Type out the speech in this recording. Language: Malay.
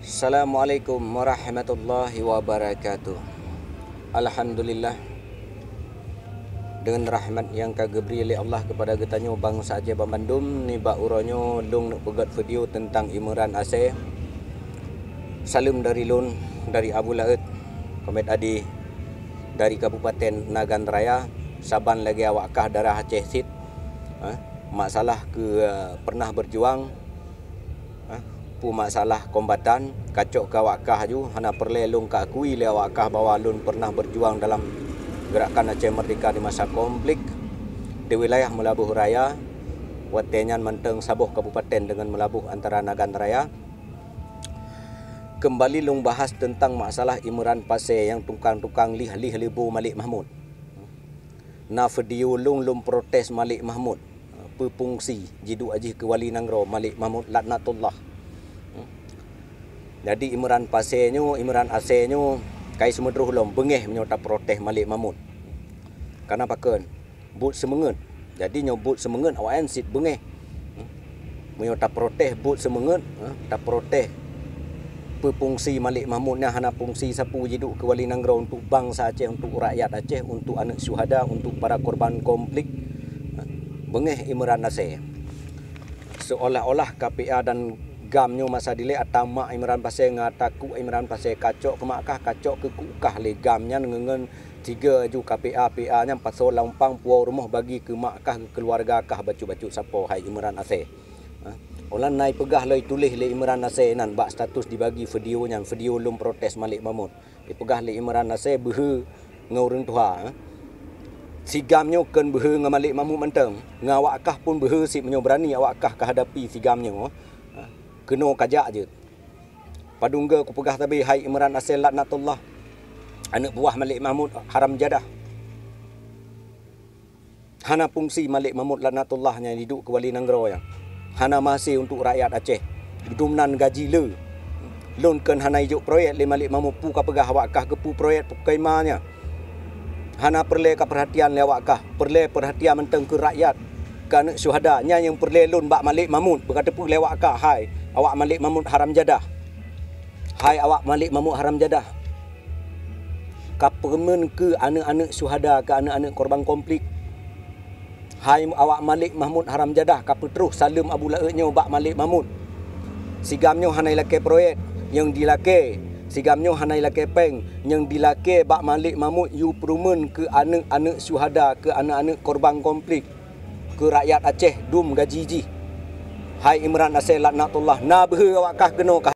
Assalamualaikum warahmatullahi wabarakatuh. Alhamdulillah, dengan rahmat yang kageberi oleh Allah kepada getanyo bangsa Aceh Bandung ni bak uronyo lung nak pegat video tentang Imran Aceh. Salam dari lun dari Abu Laut Komet Adi dari Kabupaten Nagan Raya. Saban lagi awak kah darah Aceh sit. Masalah ke pernah berjuang, pu masalah kombatan kacok ke awak kah ju hana perle lung ka akui le awak kah bahawa lun pernah berjuang dalam gerakan Aceh Merdeka di masa konflik di wilayah Melabuh Raya, Watenyan Manteng Sabuh Kabupaten dengan Melabuh antara Nagan Raya. Kembali lung bahas tentang masalah Imran Pasir yang tukang-tukang lih-lih libu Malik Mahmud. Na video lung protes Malik Mahmud pepungsi jidu aji ke Wali Nangro Malik Mahmud laknatullah. Jadi Imran Pasirnyo, Imran Acehnya kai semedruh lom bengeh menyota protes Malik Mahmud. Karena paken but semenget. Jadi nyobut semenget awan sit bengeh. Menyota protes but semenget, ta protes pepungsi Malik Mahmudnya hana fungsi sapu jidu ke Wali Nangro untuk bangsa Aceh, untuk rakyat Aceh, untuk anak syuhada, untuk para korban konflik. Bengeh Imran Aceh. Seolah-olah KPA dan gamnyo masa dile atama Imran Pasir ngataku Imran Pasir kacok ke makah kacok ke kukah le gamnya ngengen tiga ju KPA PA nya pasal lampang puau rumah bagi ke makah ke keluarga kah bacu-bacu sapo hai Imran Aceh. Olan nai pegah loi tulis le Imran Aceh nan bak status dibagi videonya, video lum protes Malik Mahmud. Dipegah le Imran Aceh behe ngaureng tuha. Sigamnyo ken behe dengan Malik Mahmud Manteng. Ngawak kah pun behe si menyo berani awak kah kehadapi sigamnyo. Kena kajak je. Padungga ku pegah tabi hai Imran Aceh laknatullah. Anak buah Malik Mahmud haram jadah. Hana fungsi Malik Mahmud laknatullahnya hidup ke Wali Nangro yang. Hana masih untuk rakyat Aceh. Gedumnan gaji le. Lon ken hana ijuk proyek le Malik Mahmud pu ka pegah awak kah ke pu proyek pu kaimanya. Hana perle ka perhatian le awak kah. Perle perhatian menteng ke rakyat. Ke anak syuhadanya yang perle lon bak Malik Mahmud. Berkata pu le awak kah. Hai awak Malik Mahmud haram jadah. Hai awak Malik Mahmud haram jadah. Kapermen ke anak-anak syuhada, ke anak-anak korban konflik. Hai awak Malik Mahmud haram jadah. Kapa terus salam Abu Lautnya bak Malik Mahmud. Sigamnya hanai lake proyek yang dilake. Sigamnya hanai lake peng yang dilake bak Malik Mahmud yu perumen ke anak-anak syuhada, ke anak-anak korban konflik, ke rakyat Aceh dum gaji ji. Hai Imran Aceh laknatullah. Na behe awak kah kena kah